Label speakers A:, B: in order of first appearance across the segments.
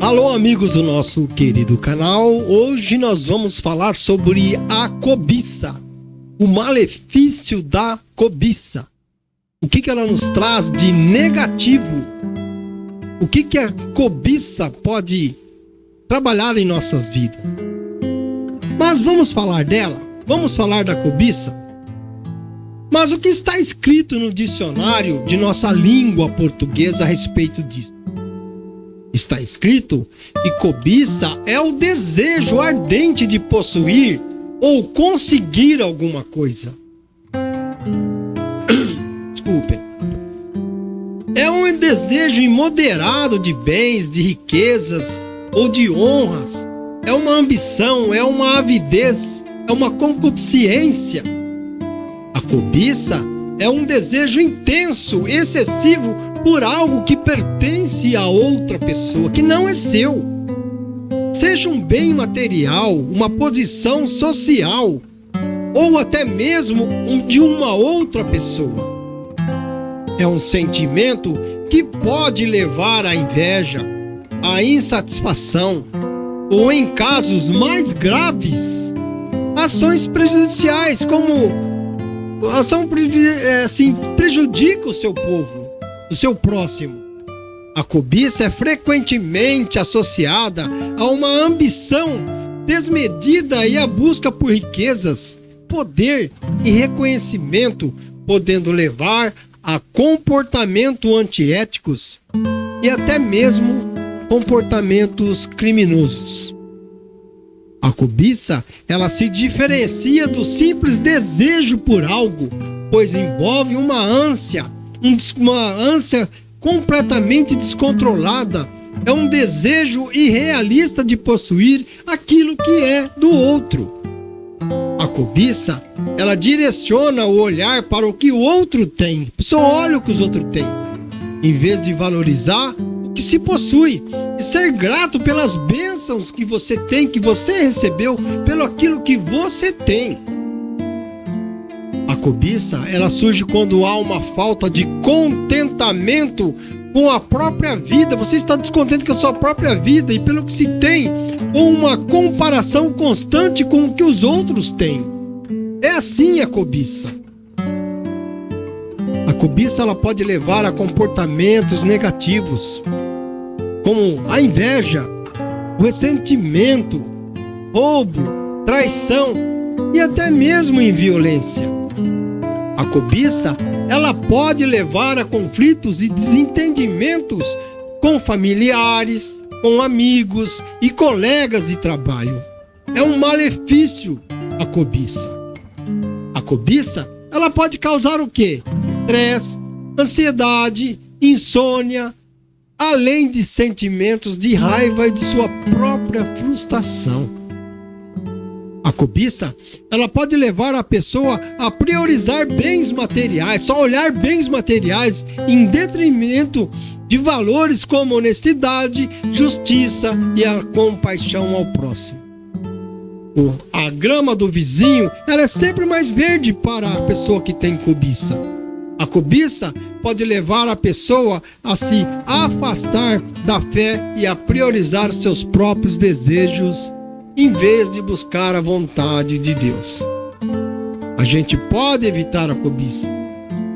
A: Alô, amigos do nosso querido canal. Hoje nós vamos falar sobre a cobiça, o malefício da cobiça. O que ela nos traz de negativo? O que a cobiça pode trabalhar em nossas vidas? Mas vamos falar dela? Vamos falar da cobiça? Mas o que está escrito no dicionário de nossa língua portuguesa a respeito disso? Está escrito que cobiça é o desejo ardente de possuir ou conseguir alguma coisa. Desculpem. É um desejo imoderado de bens, de riquezas ou de honras. É uma ambição, é uma avidez, é uma concupiscência. A cobiça é um desejo intenso, excessivo por algo que pertence a outra pessoa, que não é seu. Seja um bem material, uma posição social, ou até mesmo de uma outra pessoa. É um sentimento que pode levar à inveja, à insatisfação, ou em casos mais graves, ações prejudiciais, como prejudica o seu povo, o seu próximo. A cobiça é frequentemente associada a uma ambição desmedida e a busca por riquezas, poder e reconhecimento, podendo levar a comportamentos antiéticos e até mesmo comportamentos criminosos. A cobiça, ela se diferencia do simples desejo por algo, pois envolve uma ânsia completamente descontrolada. É um desejo irrealista de possuir aquilo que é do outro. A cobiça, ela direciona o olhar para o que o outro tem. A pessoa olha o que os outros têm, em vez de valorizar o que se possui e ser grato pelas bênçãos que você tem, que você recebeu, pelo aquilo que você tem. A cobiça, ela surge quando há uma falta de contentamento com a própria vida. Você está descontente com a sua própria vida e pelo que se tem, ou uma comparação constante com o que os outros têm. É assim a cobiça. A cobiça, ela pode levar a comportamentos negativos, como a inveja, o ressentimento, roubo, traição e até mesmo em violência. A cobiça, ela pode levar a conflitos e desentendimentos com familiares, com amigos e colegas de trabalho. É um malefício a cobiça. A cobiça, ela pode causar o quê? Estresse, ansiedade, insônia, além de sentimentos de raiva e de sua própria frustração. A cobiça, ela pode levar a pessoa a priorizar bens materiais, só olhar bens materiais em detrimento de valores como honestidade, justiça e a compaixão ao próximo. A grama do vizinho, ela é sempre mais verde para a pessoa que tem cobiça. A cobiça pode levar a pessoa a se afastar da fé e a priorizar seus próprios desejos em vez de buscar a vontade de Deus. A gente pode evitar a cobiça.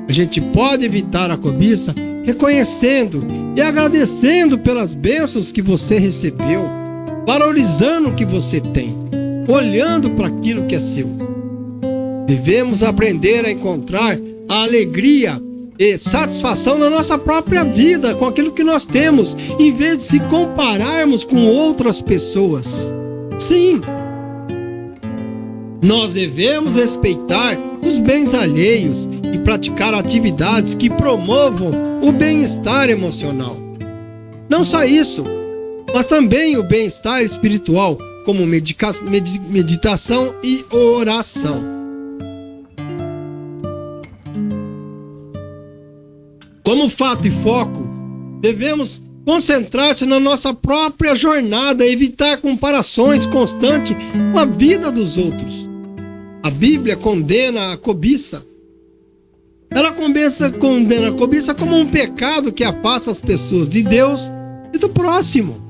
A: A gente pode evitar a cobiça reconhecendo e agradecendo pelas bênçãos que você recebeu, valorizando o que você tem, olhando para aquilo que é seu. Devemos aprender a encontrar a alegria e satisfação na nossa própria vida, com aquilo que nós temos, em vez de se compararmos com outras pessoas. Sim, nós devemos respeitar os bens alheios e praticar atividades que promovam o bem-estar emocional. Não só isso, mas também o bem-estar espiritual, como meditação e oração. Como fato e foco, devemos concentrar-se na nossa própria jornada, evitar comparações constantes com a vida dos outros. A Bíblia condena a cobiça. Ela condena a cobiça como um pecado que afasta as pessoas de Deus e do próximo.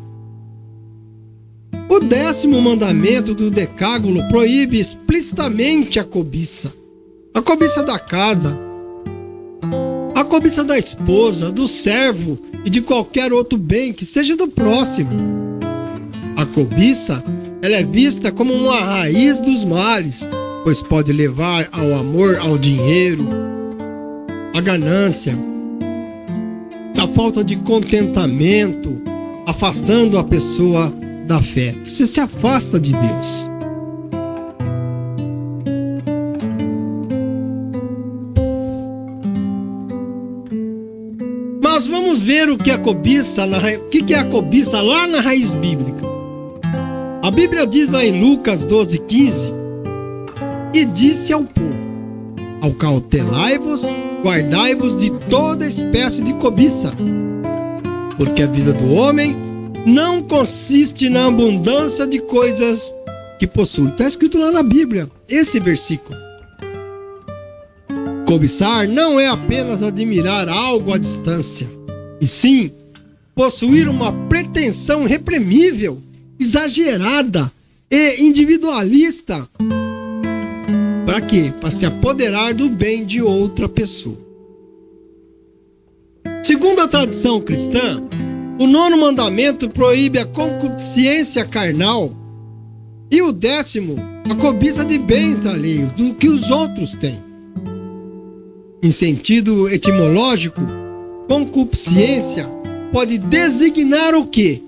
A: O 10º mandamento do Decálogo proíbe explicitamente a cobiça da casa, a cobiça da esposa, do servo e de qualquer outro bem que seja do próximo. A cobiça, ela é vista como uma raiz dos males, pois pode levar ao amor ao dinheiro, à ganância, à falta de contentamento, afastando a pessoa da fé. Você se afasta de Deus. Mas vamos ver o que é a cobiça, o que é a cobiça lá na raiz bíblica. A Bíblia diz lá em Lucas 12:15: e disse ao povo: acautelai-vos, guardai-vos de toda espécie de cobiça, porque a vida do homem não consiste na abundância de coisas que possui. Está escrito lá na Bíblia, esse versículo. Cobiçar não é apenas admirar algo à distância, e sim possuir uma pretensão irreprimível, exagerada e individualista. Para quê? Para se apoderar do bem de outra pessoa. Segundo a tradição cristã, o 9º mandamento proíbe a concupiscência carnal e o 10º, a cobiça de bens alheios, do que os outros têm. Em sentido etimológico, concupiscência pode designar o quê?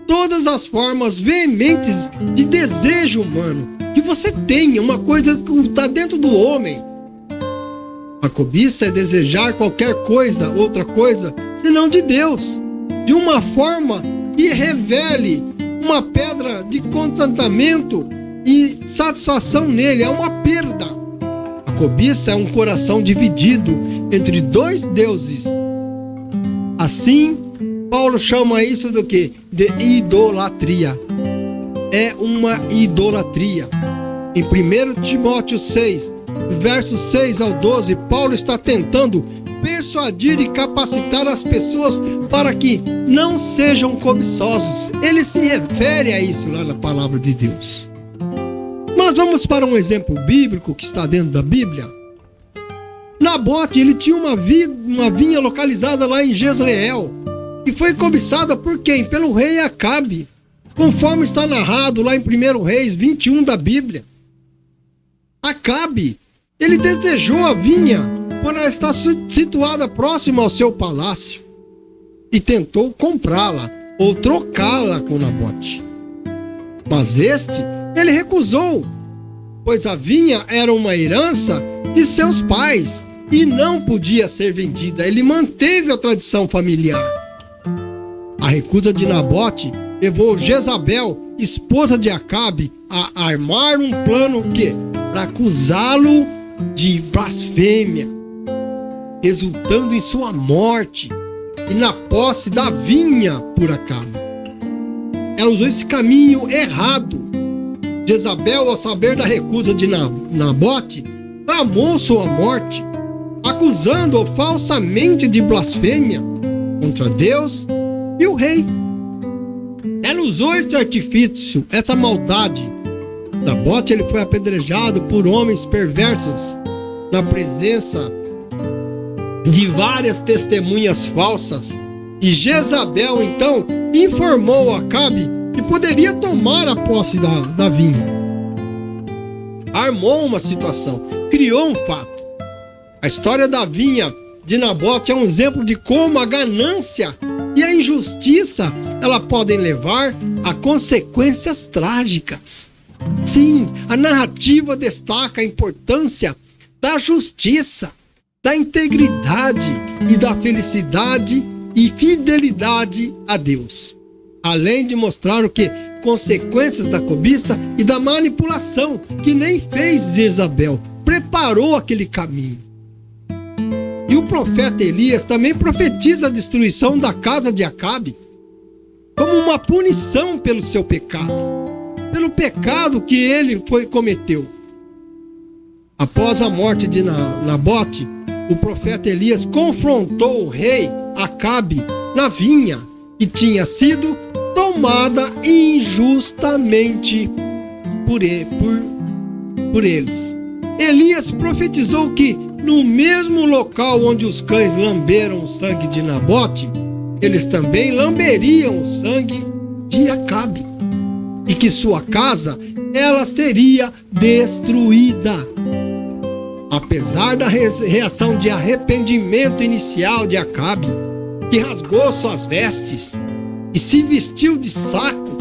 A: Todas as formas veementes de desejo humano que você tem, uma coisa que está dentro do homem. A cobiça é desejar qualquer coisa, outra coisa, senão de Deus, de uma forma que revele uma pedra de contentamento e satisfação nele, é uma perda. A cobiça é um coração dividido entre dois deuses. Assim, Paulo chama isso do quê? De idolatria. É uma idolatria. Em 1 Timóteo 6, versos 6 ao 12, Paulo está tentando persuadir e capacitar as pessoas para que não sejam cobiçosos. Ele se refere a isso lá na palavra de Deus. Mas vamos para um exemplo bíblico que está dentro da Bíblia. Nabote, ele tinha uma vinha localizada lá em Jezreel, e foi cobiçada por quem? Pelo rei Acabe, conforme está narrado lá em 1 Reis 21 da Bíblia. Acabe, ele desejou a vinha por ela estar situada próxima ao seu palácio e tentou comprá-la ou trocá-la com Nabote. Mas ele recusou, pois a vinha era uma herança de seus pais e não podia ser vendida. Ele manteve a tradição familiar. A recusa de Nabote levou Jezabel, esposa de Acabe, a armar um plano para acusá-lo de blasfêmia, resultando em sua morte e na posse da vinha por Acabe. Ela usou esse caminho errado. Jezabel, ao saber da recusa de Nabote, tramou sua morte, acusando-o falsamente de blasfêmia contra Deus e o rei. Ela usou esse artifício, essa maldade. Nabote, ele foi apedrejado por homens perversos na presença de várias testemunhas falsas. E Jezabel, então, informou Acabe que poderia tomar a posse da vinha. Armou uma situação, criou um fato. A história da vinha de Nabote é um exemplo de como a ganância e a injustiça ela podem levar a consequências trágicas. Sim, a narrativa destaca a importância da justiça, da integridade e da felicidade e fidelidade a Deus, além de mostrar o que? Consequências da cobiça e da manipulação, que nem fez Jezabel, preparou aquele caminho. E o profeta Elias também profetiza a destruição da casa de Acabe como uma punição pelo seu pecado, pelo pecado que ele cometeu. Após a morte de Nabote, o profeta Elias confrontou o rei Acabe na vinha que tinha sido tomada injustamente por eles. Elias profetizou que no mesmo local onde os cães lamberam o sangue de Nabote, eles também lamberiam o sangue de Acabe, e que sua casa ela seria destruída. Apesar da reação de arrependimento inicial de Acabe, que rasgou suas vestes e se vestiu de saco,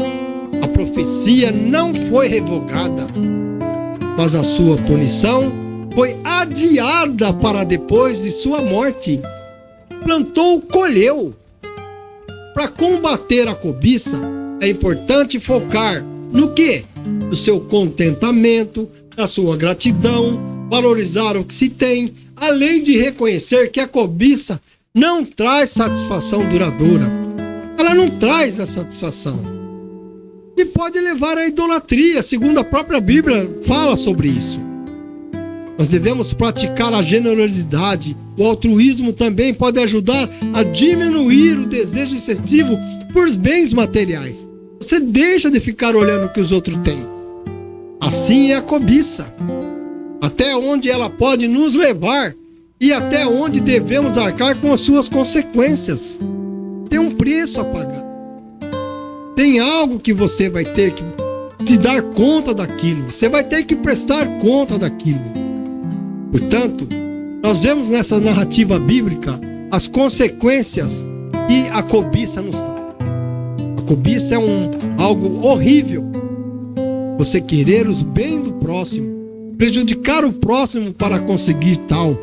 A: a profecia não foi revogada, mas a sua punição foi adiada para depois de sua morte. Plantou, colheu. Para combater a cobiça, é importante focar no quê? No seu contentamento, na sua gratidão, valorizar o que se tem, além de reconhecer que a cobiça não traz satisfação duradoura. Ela não traz a satisfação. E pode levar à idolatria, segundo a própria Bíblia fala sobre isso. Nós devemos praticar a generosidade. O altruísmo também pode ajudar a diminuir o desejo excessivo por bens materiais. Você deixa de ficar olhando o que os outros têm. Assim é a cobiça. Até onde ela pode nos levar e até onde devemos arcar com as suas consequências. Tem um preço a pagar. Tem algo que você vai ter que se dar conta daquilo. Você vai ter que prestar conta daquilo. Portanto, nós vemos nessa narrativa bíblica as consequências que a cobiça nos traz. A cobiça é algo horrível. Você querer os bens do próximo, prejudicar o próximo para conseguir tal,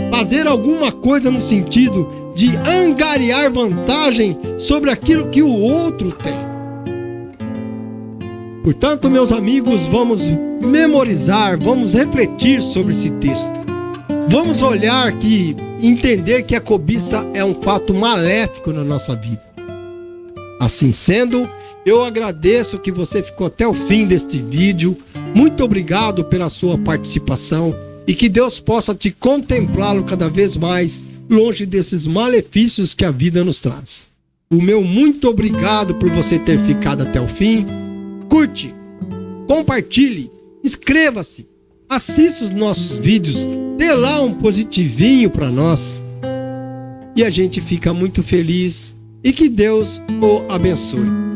A: fazer alguma coisa no sentido de angariar vantagem sobre aquilo que o outro tem. Portanto, meus amigos, vamos memorizar, vamos refletir sobre esse texto. Vamos olhar e entender que a cobiça é um fato maléfico na nossa vida. Assim sendo, eu agradeço que você ficou até o fim deste vídeo. Muito obrigado pela sua participação e que Deus possa te contemplá-lo cada vez mais longe desses malefícios que a vida nos traz. O meu muito obrigado por você ter ficado até o fim. Curte, compartilhe, inscreva-se, assista os nossos vídeos, dê lá um positivinho para nós e a gente fica muito feliz e que Deus o abençoe.